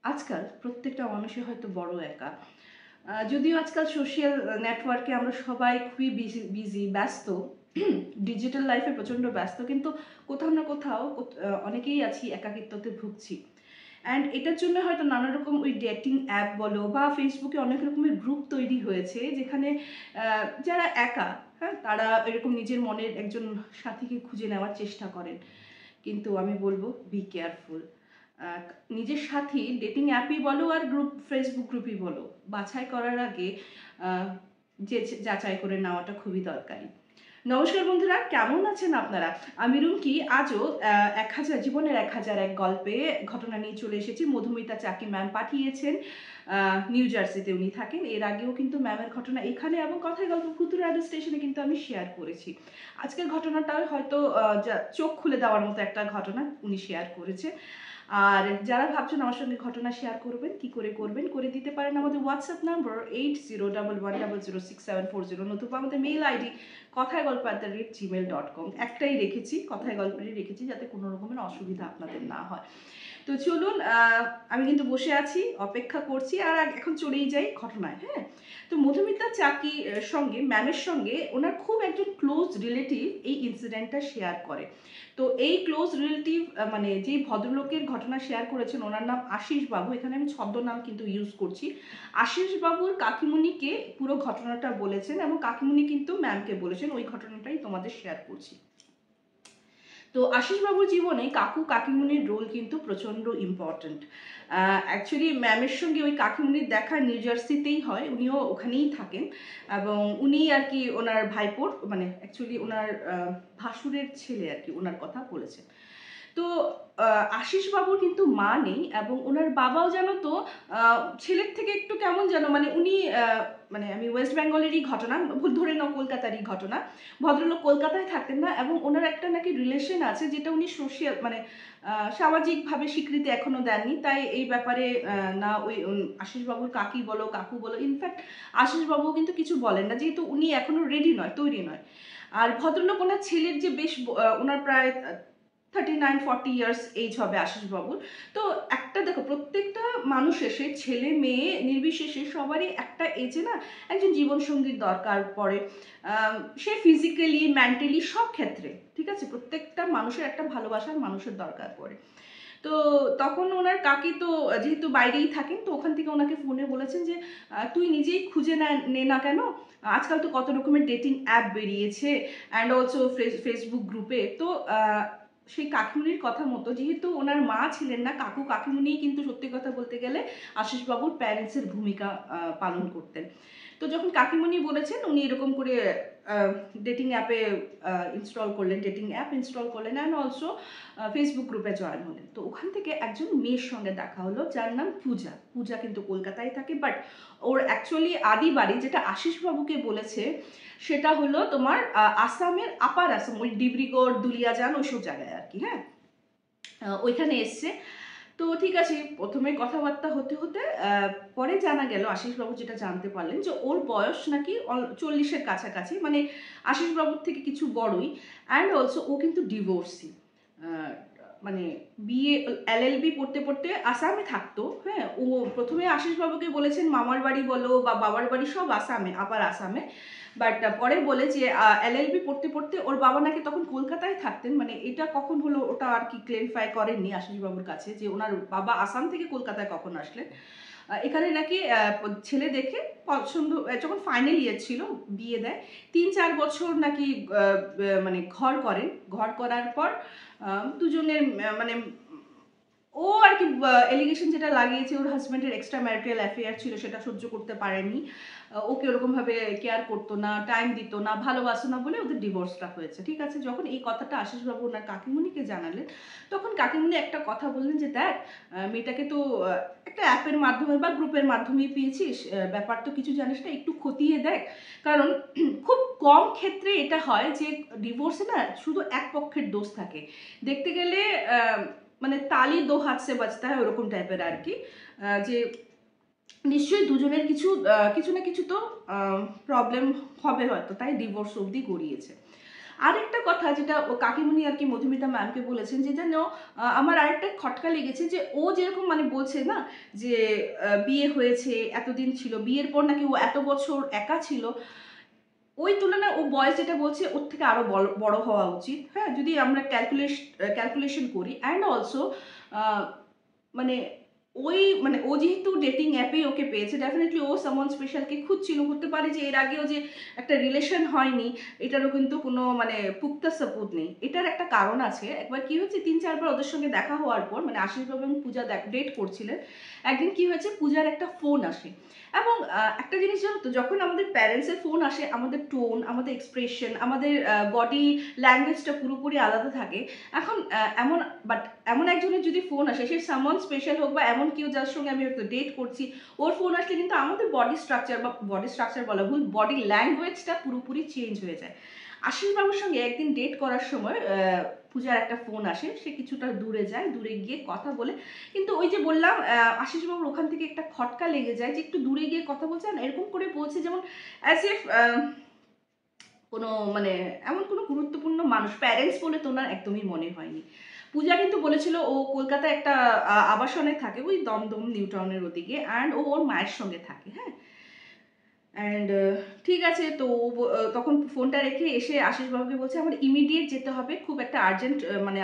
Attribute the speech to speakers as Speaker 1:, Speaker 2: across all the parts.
Speaker 1: আজকাল প্রত্যেকটা মানুষই হয়তো বড় একা। যদিও আজকাল সোশ্যাল নেটওয়ার্কে আমরা সবাই খুবই বিজি ব্যস্ত, ডিজিটাল লাইফে প্রচণ্ড ব্যস্ত, কিন্তু কোথাও না কোথাও অনেকেই আছি একাকিত্বতে ভুগছি। অ্যান্ড এটার জন্য হয়তো নানা রকম ওই ডেটিং অ্যাপ বলো বা ফেসবুকে অনেক রকমের গ্রুপ তৈরি হয়েছে, যেখানে যারা একা, হ্যাঁ, তারা এরকম নিজের মনের একজন সাথীকে খুঁজে নেওয়ার চেষ্টা করেন। কিন্তু আমি বলবো বি কেয়ারফুল। নিজের সাথী ডেটিং অ্যাপই বলো আর ফেসবুক গ্রুপই বলো, বাছাই করার আগে আহ, যে যাচাই করে নেওয়াটা খুবই দরকারি। নমস্কার বন্ধুরা, কেমন আছেন আপনারা? আমি রুমকি আজও 1000 জীবনের 1001 গল্পে ঘটনা নিয়ে চলে এসেছি। মধুমিতা চাকি ম্যাম পাঠিয়েছেন, নিউ জার্সিতে উনি থাকেন। এর আগেও কিন্তু ম্যামের ঘটনা এখানে এবং কথায় গল্প ফুতুর রেডিও স্টেশনে কিন্তু আমি শেয়ার করেছি। আজকের ঘটনাটা হয়তো চোখ খুলে দেওয়ার মতো একটা ঘটনা উনি শেয়ার করেছে। আর যারা ভাবছেন আমার সঙ্গে ঘটনা শেয়ার করবেন, কি করে করবেন, করে দিতে পারেন আমাদের হোয়াটসঅ্যাপ নাম্বার 8011006740, নতুবা আমাদের মেইল আইডি কথায় গল্প @gmail.com। একটাই রেখেছি, কথায় গল্পেরই রেখেছি, যাতে কোনো রকমের অসুবিধা আপনাদের না হয়। তো চলুন, আমি কিন্তু বসে আছি, অপেক্ষা করছি, আর এখন চলেই যাই ঘটনায়। হ্যাঁ, তো মধুমিতা চাকি সঙ্গে ম্যামের সঙ্গে ওনার খুব একজন ক্লোজ রিলেটিভ এই ইনসিডেন্টটা শেয়ার করে। তো এই ক্লোজ রিলেটিভ মানে যেই ভদ্রলোকের ঘটনা শেয়ার করেছেন, ওনার নাম আশিস বাবু। এখানে আমি ছদ্মনাম কিন্তু ইউজ করছি। আশিস বাবুর কাকিমুনিকে পুরো ঘটনাটা বলেছেন এবং কাকিমুনি কিন্তু ম্যামকে বলেছেন। ওই ঘটনাটাই তোমাদের শেয়ার করছি। তো আশিসবাবুর জীবনে কাকু কাকিমুনির রোল কিন্তু প্রচণ্ড ইম্পর্ট্যান্ট। অ্যাকচুয়ালি ম্যামের সঙ্গে ওই কাকিমুনির দেখা নিউ জার্সিতেই হয়, উনিও ওখানেই থাকেন। এবং উনি আর কি ওনার ভাইপোর, মানে অ্যাকচুয়ালি ওনার ভাসুরের ছেলে আর কি, ওনার কথা বলেছেন। তো আশিস বাবুর কিন্তু মা নেই এবং ওনার বাবাও জানো তো ছেলের থেকে একটু কেমন যেন, মানে উনি মানে আমি ওয়েস্ট বেঙ্গলেরই ঘটনা, ভুল ধরে নাও কলকাতারই ঘটনা। ভদ্রলোক কলকাতায় থাকতেন না এবং ওনার একটা নাকি রিলেশন আছে, যেটা উনি সোশ্যাল মানে সামাজিকভাবে স্বীকৃতি এখনো দেননি। তাই এই ব্যাপারে না ওই আশিসবাবুর কাকি বলো কাকু বলো, ইনফ্যাক্ট আশিসবাবু কিন্তু কিছু বলেন না, যেহেতু উনি এখনো রেডি নয়, তৈরি নয়। আর ভদ্রলোক ওনার ছেলের যে বেশ ওনার প্রায় 39-40 ইয়ার্স এজ হবে আশিসবাবুর। তো একটা দেখো, প্রত্যেকটা মানুষের, সে ছেলে মেয়ে নির্বিশেষে সবারই একটা এজে না একজন জীবনসঙ্গীর দরকার পড়ে। সে ফিজিক্যালি মেন্টালি সব ক্ষেত্রে, ঠিক আছে, প্রত্যেকটা মানুষের একটা ভালোবাসার মানুষের দরকার পড়ে। তো তখন ওনার কাকি তো যেহেতু বাইরেই থাকেন, তো ওখান থেকে ওনাকে ফোনে বলেছেন যে তুই নিজেই খুঁজে নে না কেন, আজকাল তো কত রকমের ডেটিং অ্যাপ বেরিয়েছে, অ্যান্ড অলসো ফেসবুক গ্রুপে। তো সেই কাকিমুনির কথা মতো, যেহেতু ওনার মা ছিলেন না, কাকু কাকিমুনিই কিন্তু সত্যি কথা বলতে গেলে আশিসবাবুর প্যারেন্টসের ভূমিকা পালন করতেন। তো যখন কাকিমুনি বলেছেন, উনি এরকম করে ডেটিং অ্যাপে ডেটিং অ্যাপ ইনস্টল করলেন অ্যান্ড অলসো ফেসবুক গ্রুপে জয়েন হলেন। তো ওখান থেকে একজন মেয়ের সঙ্গে দেখা হলো, যার নাম পূজা। পূজা কিন্তু কলকাতায় থাকে, বাট ওর অ্যাকচুয়ালি আদি বাড়ি, যেটা আশিসবাবুকে বলেছে, সেটা হলো তোমার আসামের আপার আসাম, ওই ডিব্রুগড় দুলিয়াজান ওইসব জায়গায় আর কি। হ্যাঁ, ওইখানে এসছে। তো ঠিক আছে, প্রথমে কথাবার্তা হতে হতে পরে জানা গেল, আশিসবাবু যেটা জানতে পারলেন, যে ওর বয়স নাকি 40-এর কাছাকাছি, মানে আশিসবাবুর থেকে কিছু বড়ই। অ্যান্ড অলসো ও কিন্তু ডিভোর্সি, মানে বিএ এলএলবি পড়তে পড়তে আসামে থাকতো। হ্যাঁ, ও প্রথমে আশিসবাবুকে বলেছেন মামার বাড়ি বলো বা বাবার বাড়ি সব আসামে, আবার আসামে। বাট পরে বলে যে এলএলবি পড়তে পড়তে ওর বাবা নাকি তখন কলকাতায় থাকতেন। মানে এটা কখন হলো ওটা আর কি ক্লেরিফাই করেননি আশিসবাবুর কাছে, যে ওনার বাবা আসাম থেকে কলকাতায় কখন আসলেন। এখানে নাকি ছেলে দেখে পছন্দ, যখন ফাইনাল ইয়ার ছিল বিয়ে দেয়, 3-4 বছর নাকি মানে ঘর করার পর দুজনের মানে ও আর কি এলিগেশন যেটা লাগিয়েছে, ওর হাজব্যান্ডের এক্সট্রা ম্যারিটাল অ্যাফেয়ার ছিল, সেটা সহ্য করতে পারেনি। ওকে ওরকমভাবে কেয়ার করতো না, টাইম দিত না, ভালোবাসতো না বলে ওদের ডিভোর্সটা হয়েছে। ঠিক আছে, যখন এই কথাটা আশিসবাবু ওনার কাকিমুনিকে জানালেন, তখন কাকিমুনি একটা কথা বললেন যে দেখ, মেয়েটাকে তো একটা অ্যাপের মাধ্যমে বা গ্রুপের মাধ্যমেই পেয়েছিস, ব্যাপার তো কিছু জানিস না, একটু খতিয়ে দেখ। কারণ খুব কম ক্ষেত্রে এটা হয় যে ডিভোর্সে না শুধু এক পক্ষের দোষ থাকে। দেখতে গেলে মানে তালি দো হাত সে বাজতা হয়, ওরকম টাইপের আর কি। যে নিশ্চয়ই দুজনের কিছু না কিছু তো প্রবলেম হবে হয়তো, তাই ডিভোর্স অবধি গড়িয়েছে। আরেকটা কথা যেটা ও কাকিমণি আর কি মধুমিতা ম্যামকে বলেছেন, যে যেন আমার আরেকটা খটকা লেগেছে, যে ও যেরকম মানে বলছে না যে বিয়ে হয়েছে এতদিন ছিল, বিয়ের পর নাকি ও এত বছর একা ছিল, ওই তুলনায় ও বয়স যেটা বলছে ওর থেকে আরো বড় হওয়া উচিত। হ্যাঁ, যদি আমরা ক্যালকুলেশন করি। অ্যান্ড অলসো মানে মানে ও যেহেতু ডেটিং অ্যাপেই ওকে পেয়েছে, ডেফিনেটলি ও সামওয়ান স্পেশালকে খুঁজছিল। হতে পারে যে এর আগেও যে একটা রিলেশন হয়নি, এটারও কিন্তু কোনো মানে পুক্তা সাপোর্ট নেই। এটার একটা কারণ আছে। একবার কি হয়েছে, 3-4 বার ওদের সঙ্গে দেখা হওয়ার পর, মানে আশিস বাবু এবং পূজা ডেট করছিলেন, একদিন কি হয়েছে, পূজার একটা ফোন আসে। এবং একটা জিনিস জানো তো, যখন আমাদের প্যারেন্টসের ফোন আসে, আমাদের টোন, আমাদের এক্সপ্রেশন, আমাদের বডি ল্যাঙ্গুয়েজটা পুরোপুরি আলাদা থাকে। এখন এমন একজনের যদি ফোন আসে, সে সামওয়ান স্পেশাল হোক বা এমন কেউ যার সঙ্গে আমি হয়তো ডেট করছি, ওর ফোন আসলে কিন্তু আমাদের বডি স্ট্রাকচার বলা ভুল, বডি ল্যাঙ্গুয়েজটা পুরোপুরি চেঞ্জ হয়ে যায়। আশিস বাবুর সঙ্গে একদিন ডেট করার সময় পূজার একটা ফোন আসে, সে কিছুটা দূরে যায়, দূরে গিয়ে কথা বলে, কিন্তু ওই যে বললাম আশিস বাবুর ওখান থেকে একটা খটকা লেগে যায়, যে একটু দূরে গিয়ে কথা বলছে, আর এরকম করে বলছে যেমন অ্যাজ ইফ কোনো মানে এমন কোনো গুরুত্বপূর্ণ মানুষ, প্যারেন্টস বলে তো ওনার একদমই মনে হয়নি। পূজা কিন্তু বলেছিল ও কলকাতায় একটা আবাসনে থাকে, ওই দমদম নিউ টাউনের ওদিকে, অ্যান্ড ও ওর মায়ের সঙ্গে থাকে। হ্যাঁ, অ্যান্ড ঠিক আছে, তো তখন ফোনটা রেখে এসে আশিস বাবুকে বলছে আমার ইমিডিয়েট যেতে হবে, খুব একটা আর্জেন্ট, মানে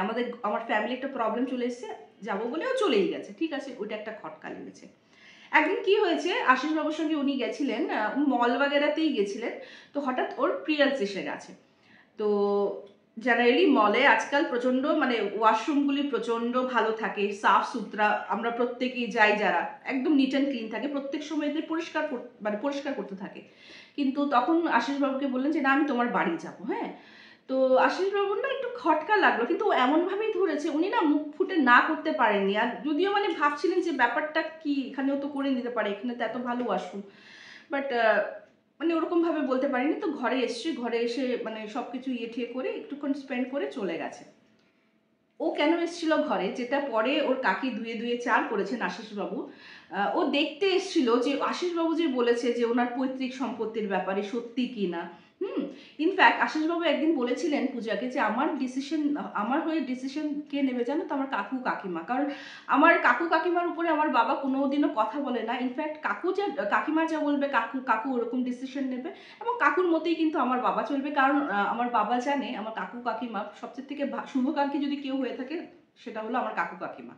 Speaker 1: আমার ফ্যামিলি একটা প্রবলেম চলে এসেছে, যাবো বলে ও চলেই গেছে। ঠিক আছে, ওইটা একটা খটকা লেগেছে। একদিন কি হয়েছে, আশিস বাবুর সঙ্গে উনি গেছিলেন মল বাগেরাতেই গেছিলেন, তো হঠাৎ ওর প্রিয়াস এসে গেছে। তো জেনারেলি মলে আজকাল প্রচণ্ড মানে ওয়াশরুমগুলি প্রচণ্ড ভালো থাকে, সাফ সুতরা, আমরা প্রত্যেকেই যাই যারা, একদম নিট অ্যান্ড ক্লিন থাকে, প্রত্যেক সময় এদের পরিষ্কার করতে থাকে। কিন্তু তখন আশিস বাবুকে বললেন যে না, আমি তোমার বাড়ি যাবো। হ্যাঁ, তো আশিস বাবুর না একটু খটকা লাগলো, কিন্তু ও এমনভাবেই ধরেছে, উনি না মুখ ফুটে না করতে পারেননি। আর যদিও মানে ভাবছিলেন যে ব্যাপারটা কি, এখানেও তো করে নিতে পারে, এখানে তো এত ভালো ওয়াশরুম, বাট মানে ওরকমভাবে বলতে পারিনি। তো ঘরে এসছে, ঘরে এসে মানে সব কিছু ঠিয়ে করে একটুক্ষণ স্পেন্ড করে চলে গেছে। ও কেন এসেছিল ঘরে, যেটা পরে ওর কাকি ধুয়ে ধুয়ে চার করেছেন আশিসবাবু, ও দেখতে এসেছিল যে আশিসবাবু যে বলেছে যে ওনার পৈতৃক সম্পত্তির ব্যাপারে সত্যি কি না। ইনফ্যাক্ট আশিসবাবু একদিন বলেছিলেন পূজাকে যে আমার হয়ে ডিসিশন কে নেবে জানো তো, আমার কাকু কাকিমা। কারণ আমার কাকু কাকিমার উপরে আমার বাবা কোনোদিনও কথা বলে না। ইনফ্যাক্ট কাকিমা যা বলবে কাকু ওরকম ডিসিশন নেবে, এবং কাকুর মতেই কিন্তু আমার বাবা চলবে। কারণ আমার বাবা জানে আমার কাকু কাকিমা সবচেয়ে থেকে শুভকাঙ্ক্ষী যদি কেউ হয়ে থাকে, সেটা হলো আমার কাকু কাকিমা।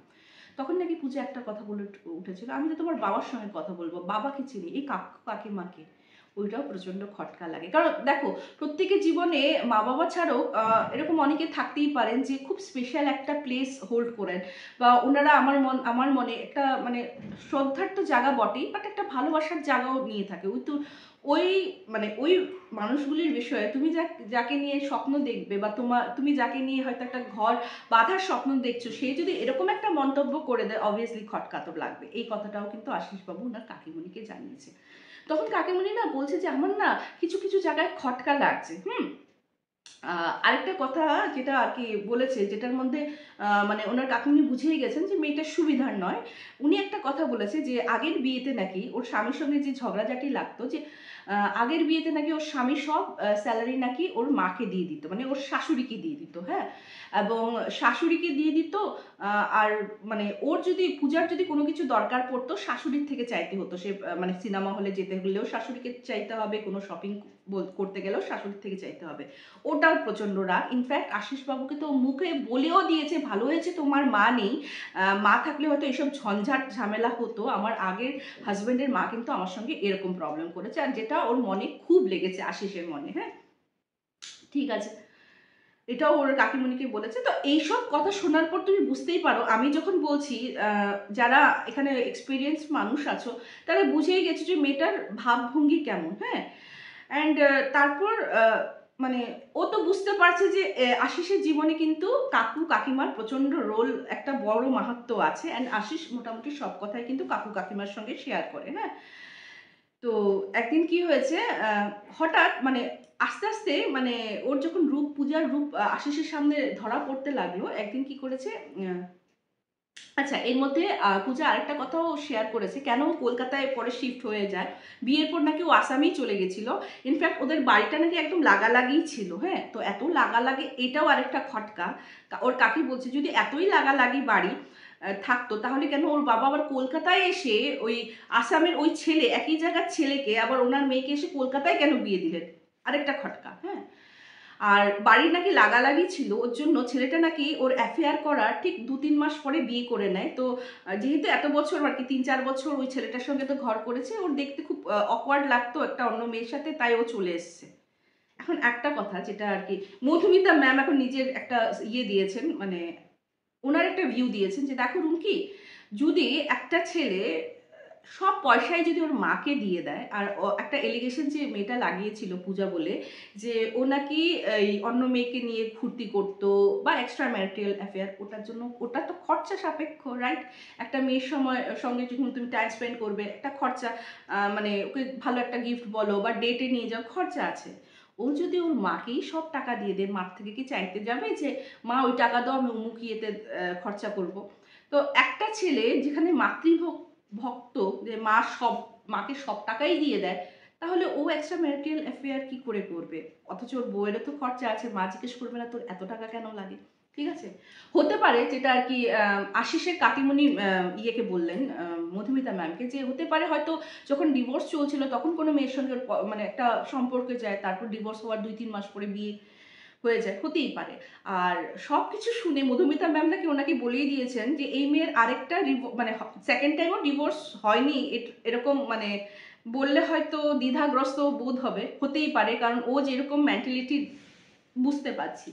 Speaker 1: তখন নাকি পূজা একটা কথা বলে উঠেছিল, আমি তো তোমার বাবার সঙ্গে কথা বলবো, বাবাকে চিনি, এই কাকু কাকিমাকে। ওইটাও প্রচন্ড খটকা লাগে। কারণ দেখো, প্রত্যেকের জীবনে মা বাবা ছাড়াও এরকম অনেকে থাকতেই পারেন যে খুব স্পেশাল একটা প্লেস হোল্ড করেন, বা ওনারা আমার মনে একটা মানে শ্রদ্ধার তো জায়গা বটেই, বাট একটা ভালোবাসার জায়গাও নিয়ে থাকে। ওই মানে ওই মানুষগুলির বিষয়ে তুমি যাকে নিয়ে স্বপ্ন দেখবে, বা তুমি যাকে নিয়ে হয়তো একটা ঘর বাঁধার স্বপ্ন দেখছো, সে যদি এরকম একটা মন্তব্য করে দেয়, অবভিয়াসলি খটকা তো লাগবে। এই কথাটাও কিন্তু আশিসবাবু ওনার কাকিমণিকে জানিয়েছে। তখন কাকিমণি না বলছে যে আমার না কিছু কিছু জায়গায় খটকা লাগছে। আরেকটা কথা যেটা আর কি বলেছে, যেটার মধ্যে মানে ওনার কাকিমণি বুঝিয়ে গেছেন যে মেয়েটা সুবিধার নয়। উনি একটা কথা বলেছে যে আগের বিয়েতে নাকি ওর স্বামীর সঙ্গে যে ঝগড়াঝাটি লাগতো, যে আগের বিয়েতে নাকি ওর স্বামী সব স্যালারি নাকি ওর মাকে দিয়ে দিত, মানে ওর শাশুড়িকে দিয়ে দিত। হ্যাঁ, এবং শাশুড়িকে দিয়ে দিত। আর মানে পূজার যদি কোনো কিছু দরকার পড়তো, শাশুড়ির থেকে চাইতে হতো। সে মানে সিনেমা হলে যেতে হলেও শাশুড়িকে চাইতে হবে, কোনো শপিং করতে গেলেও শাশুড়ির থেকে চাইতে হবে। ওটাও প্রচণ্ড রাগ। ইনফ্যাক্ট আশিসবাবুকে তো মুখে বলেও দিয়েছে, ভালো হয়েছে তোমার মা নেই, মা থাকলে হয়তো এইসব ঝঞ্ঝাট ঝামেলা হতো। আমার আগের হাজব্যান্ডের মা কিন্তু আমার সঙ্গে এরকম প্রবলেম করেছে, আর যেটা ওর মনে খুব লেগেছে, আশিসের মনে। হ্যাঁ, ঠিক আছে, এটাও ওর কাকিমণিকে বলেছে। তো এইসব কথা শোনার পর তুমি বুঝতেই পারো, আমি যখন বলছি যারা এখানে এক্সপিরিয়েন্স মানুষ আছো, তারা বুঝেই গেছো যে মেয়েটার ভাবভঙ্গি কেমন। হ্যাঁ, অ্যান্ড তারপর মানে ও তো বুঝতে পারছে যে আশিসের জীবনে কিন্তু কাকু কাকিমার প্রচণ্ড রোল, একটা বড় মাহাত্ম্য আছে। অ্যান্ড আশিস মোটামুটি সব কথাই কিন্তু কাকু কাকিমার সঙ্গে শেয়ার করে। হ্যাঁ, তো একদিন কি হয়েছে, হঠাৎ মানে আস্তে আস্তে মানে ওর যখন পূজার রূপ আশিসের সামনে ধরা পড়তে লাগলো, একদিন কি করেছে, আচ্ছা, এর মধ্যে পূজা আরেকটা কথাও শেয়ার করেছে, কেন ও কলকাতায় পরে শিফট হয়ে যায়। বিয়ের পর নাকি ও আসামেই চলে গেছিল। ইনফ্যাক্ট ওদের বাড়িটা নাকি একদম লাগালাগিই ছিল। হ্যাঁ, তো এত লাগালাগি, এটাও আরেকটা খটকা। ওর কাকি বলছে যদি এতই লাগালাগি বাড়ি থাকতো, তাহলে কেন ওর বাবা আবার কলকাতায় এসে ওই আসামের ওই ছেলে, একই জায়গার ছেলেকে আবার ওনার মেয়েকে এসে কলকাতায় কেন বিয়ে দিলেন? আরেকটা খটকা। হ্যাঁ, আর বাড়ি নাকি লাগালাগি ছিল, ওর জন্য ছেলেটা নাকি ওর অ্যাফেয়ার করার ঠিক 2-3 মাস পরে বিয়ে করে নেয়। তো যেহেতু এত বছর আর কি 3-4 বছর ওই ছেলেটার সঙ্গে তো ঘর করেছে, ওর দেখতে খুব অকওয়ার্ড লাগতো একটা অন্য মেয়ের সাথে, তাই ও চলে এসছে। এখন একটা কথা যেটা আর কি, মধুমিতা ম্যাম এখন নিজের একটা দিয়েছেন, মানে ওনার একটা ভিউ দিয়েছেন যে দেখো রুমকি, যদি একটা ছেলে সব পয়সাই যদি ওর মাকে দিয়ে দেয়, আর একটা এলিগেশন যে মেয়েটা লাগিয়েছিল পূজা বলে, যে ও নাকি এই অন্য মেয়েকে নিয়ে ফুর্তি করতো বা এক্সট্রা ম্যারিটাল অ্যাফেয়ার, ওটার জন্য ওটা তো খরচা সাপেক্ষ, রাইট? একটা মেয়ের সঙ্গে যখন তুমি টাইম স্পেন্ড করবে, একটা খরচা, মানে ওকে ভালো একটা গিফট বলো বা ডেটে নিয়ে যাও, খরচা আছে। ও যদি ওর মাকেই সব টাকা দিয়ে দেয়, মার থেকে কি চাইতে যাবে যে মা ওই টাকা দাও আমি অমুক ইয়েতে খরচা করব? তো একটা ছেলে যেখানে ভক্ত, যে মাকে সব টাকাই দিয়ে দেয়, তাহলে ও এক্সট্রা ম্যারিটাল অ্যাফেয়ার কি করে করবে? অথচ ওর বউয়েরও তো খরচা আছে, মা জিজ্ঞেস করবে না তোর এত টাকা কেন লাগে? ঠিক আছে, হতে পারে যেটা আর কি আশিসের কাকিমণি ইয়েকে বললেন, মধুমিতা ম্যামকে, যে হতে পারে হয়তো যখন ডিভোর্স চলছিল তখন কোনো মেয়ের সঙ্গে মানে একটা সম্পর্কে যায়, তারপর ডিভোর্স হওয়ার 2-3 মাস পরে বিয়ে হয়ে যায়, হতেই পারে। আর সব কিছু শুনে মধুমিতা ম্যাম নাকি ওনাকে বলেই দিয়েছেন যে এই মেয়ের আরেকটা মানে সেকেন্ড টাইমও ডিভোর্স হয়নি, এরকম মানে বললে হয়তো দ্বিধাগ্রস্ত বোধ হবে, হতেই পারে, কারণ ও যেরকম মেন্টালিটি বুঝতে পারছি।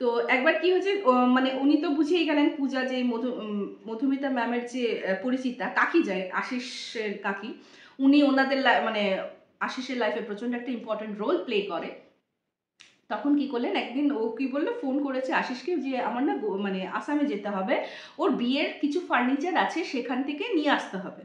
Speaker 1: তো একবার কি হয়েছে, মানে উনি তো বুঝেই গেলেন পূজা যে মধুমিতা ম্যামের যে পরিচিতা কাকি যায়, আশিসের কাকি, উনি ওনাদের মানে আশিসের লাইফে প্রচন্ড একটা ইম্পর্টেন্ট রোল প্লে করে। তখন কি করলেন, একদিন ও কি বললো, ফোন করেছে আশিসকে যে আমার না মানে আসামে যেতে হবে, ওর বিয়ের কিছু ফার্নিচার আছে সেখান থেকে নিয়ে আসতে হবে,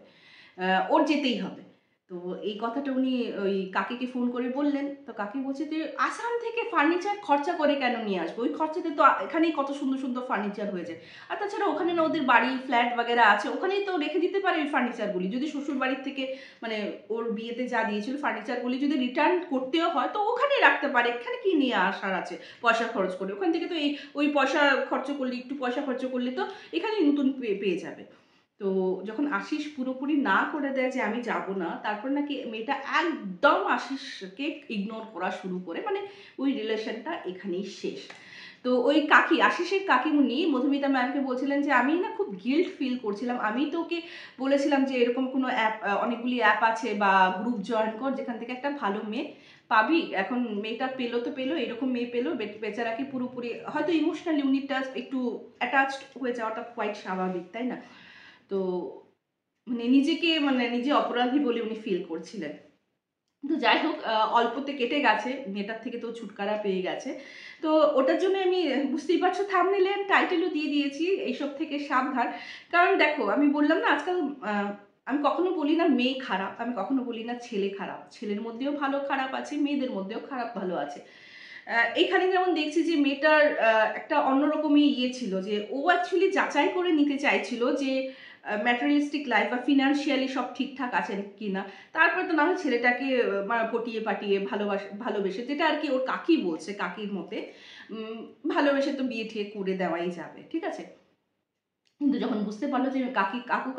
Speaker 1: ওর যেতেই হবে। তো এই কথাটা উনি ওই কাকিকে ফোন করে বললেন। তো কাকি বলছে যে আসাম থেকে ফার্নিচার খরচা করে কেন নিয়ে আসবো, ওই খরচাতে তো এখানেই কত সুন্দর সুন্দর ফার্নিচার হয়ে যায়। আর তাছাড়া ওখানে না ওদের বাড়ি ফ্ল্যাট বাগেরা আছে, ওখানেই তো রেখে দিতে পারে ওই ফার্নিচারগুলি। যদি শ্বশুর বাড়ির থেকে মানে ওর বিয়েতে যা দিয়েছিল ফার্নিচারগুলি যদি রিটার্ন করতেও হয় তো ওখানেই রাখতে পারে, এখানে কি নিয়ে আসার আছে পয়সা খরচ করে? ওখান থেকে তো ওই পয়সা খরচ করলে, একটু পয়সা খরচ করলে তো এখানেই নতুন পেয়ে যাবে। তো যখন আশিস পুরোপুরি না করে দেয় যে আমি যাব না, তারপর নাকি মেয়েটা একদম আশিসকে ইগনোর করা শুরু করে, মানে ওই রিলেশনটা এখানেই শেষ। তো ওই কাকি, আশিসের কাকিমুনি মধুমিতা ম্যামকে বলছিলেন যে আমি না খুব গিল্ট ফিল করছিলাম, আমি তো ওকে বলেছিলাম যে এরকম কোনো অ্যাপ, অনেকগুলি অ্যাপ আছে বা গ্রুপ জয়েন কর যেখান থেকে একটা ভালো মেয়ে পাবি। এখন মেয়েটা পেলো তো পেলো, এরকম মেয়ে পেলো, বেচারাকে পুরোপুরি হয়তো ইমোশনালি উনি একটু অ্যাটাচড হয়ে যাওয়াটা কোয়াইট স্বাভাবিক, তাই না? তো মানে নিজেকে মানে নিজে অপরাধী বলে উনি ফিল করছিলেন। তো যাই হোক, অল্পতে কেটে গেছে, মেয়েটার থেকে তো ছুটকারা পেয়ে গেছে। তো ওটার জন্য আমি বুঝতেই পারছো থাম্বনেলে টাইটেলও দিয়ে দিয়েছি এইসব থেকে সাবধান। কারণ দেখো আমি বললাম না আজকাল, আমি কখনো বলি না মেয়ে খারাপ, আমি কখনো বলি না ছেলে খারাপ, ছেলের মধ্যেও ভালো খারাপ আছে, মেয়েদের মধ্যেও খারাপ ভালো আছে। এখানে যেমন দেখছি যে মেয়েটার একটা অন্যরকমই ছিল, যে ও অ্যাকচুয়ালি যাচাই করে নিতে চাইছিল যে ম্যাটেরিয়ালিস্টিক লাইফ বা ফিনান্সিয়ালি সব ঠিকঠাক আছে কিনা, তারপরে তো না হয় ছেলেটাকে পটিয়ে পাটিয়ে ভালোবেসে, যেটা আর কি ওর কাকি বলছে, কাকির মতে ভালোবেসে তো বিয়ে ঠিয়ে করে দেওয়াই যাবে, ঠিক আছে। কিন্তু যখন বুঝতে পারলো যে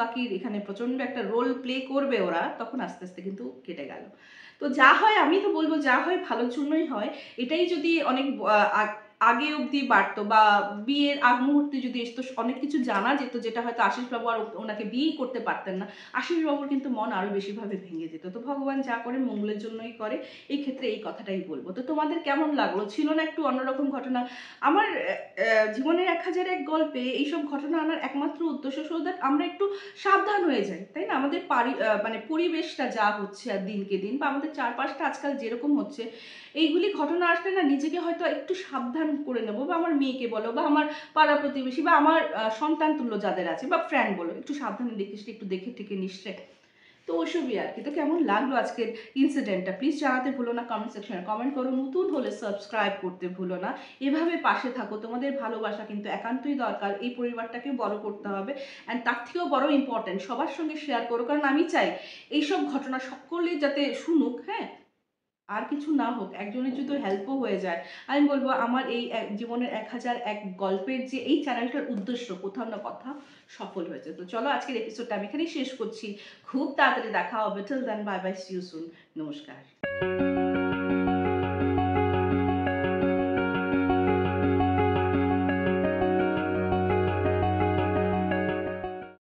Speaker 1: কাকির এখানে প্রচন্ড একটা রোল প্লে করবে ওরা, তখন আস্তে আস্তে কিন্তু কেটে গেল। তো যা হয়, আমি তো বলবো যা হয় ভালোর জন্যই হয়। এটাই যদি অনেক আগে অবধি বাড়তো বা বিয়ের আগ মুহূর্তে যদি এসতো, অনেক কিছু জানা যেত, যেটা হয়তো আশিসবাবু আর ওনাকে বিয়েই করতে পারতেন না। আশিসবাবুর কিন্তু মন আরো বেশিভাবে ভেঙে যেত। তো ভগবান যা করে মঙ্গলের জন্যই করে, এই ক্ষেত্রে এই কথাটাই বলবো। তো তোমাদের কেমন লাগলো? ছিল না একটু অন্যরকম ঘটনা? আমার জীবনের 1001 গল্পে এইসব ঘটনা আনার একমাত্র উদ্দেশ্য শুধু আমরা একটু সাবধান হয়ে যাই, তাই না? আমাদের মানে পরিবেশটা যা হচ্ছে আর দিনকে দিন, বা আমাদের চারপাশটা আজকাল যেরকম হচ্ছে, এইগুলি ঘটনা আসলে না নিজেকে হয়তো একটু সাবধান করে নেবো, বা আমার মেয়েকে বলো, বা আমার পাড়া প্রতিবেশী, বা আমার সন্তান তুল্য যাদের আছে, বা ফ্রেন্ড বলো, একটু সাবধানে দেখিস, একটু দেখে টেকে নিশ্চয়, তো ওসবই আর কি। তো কেমন লাগলো আজকের ইনসিডেন্টটা প্লিজ জানাতে ভুলো না, কমেন্ট সেকশনে কমেন্ট করো, নতুন হলে সাবস্ক্রাইব করতে ভুলো না। এভাবে পাশে থাকো, তোমাদের ভালোবাসা কিন্তু একান্তই দরকার, এই পরিবারটাকে বড় করতে হবে। অ্যান্ড তার থেকেও বড় ইম্পর্টেন্ট, সবার সঙ্গে শেয়ার করো, কারণ আমি চাই এইসব ঘটনা সকলে যাতে শুনুক, হ্যাঁ, আর কিছু না হোক, একজনের যদি হেল্পও হয়ে যায়। আমি বলবো আমার এই জীবনের 1001 গল্পের যে এই চ্যানেলটার উদ্দেশ্য কোথাও না কোথাও সফল হয়েছে। তো চলো আজকের এপিসোডটা আমি এখানেই শেষ করছি, খুব তাড়াতাড়ি দেখা হবে। Till then bye bye, see you soon, নমস্কার।